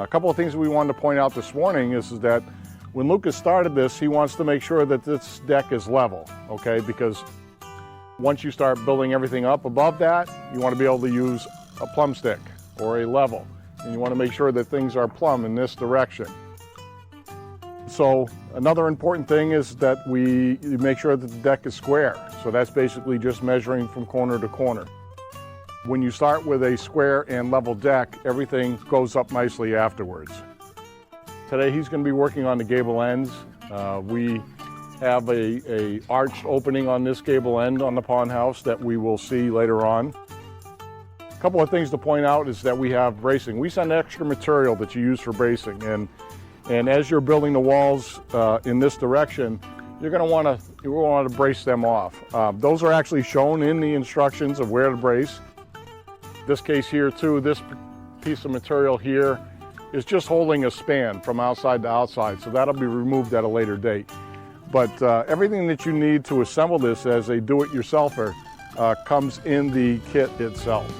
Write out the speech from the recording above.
A couple of things we wanted to point out this morning is that when Lucas started this, he wants to make sure that this deck is level, okay? Because once you start building everything up above that, you want to be able to use a plumb stick or a level. And you want to make sure that things are plumb in this direction. So another important thing is that we make sure that the deck is square. So that's basically just measuring from corner to corner. When you start with a square and level deck, everything goes up nicely afterwards. Today he's going to be working on the gable ends. We have a arched opening on this gable end on the pond house that we will see later on. A couple of things to point out is that we have bracing. We send extra material that you use for bracing, and as you're building the walls in this direction, you're going to want to brace them off. Those are actually shown in the instructions of where to brace. This case here too, this piece of material here is just holding a span from outside to outside, so that'll be removed at a later date. But everything that you need to assemble this as a do-it-yourselfer comes in the kit itself.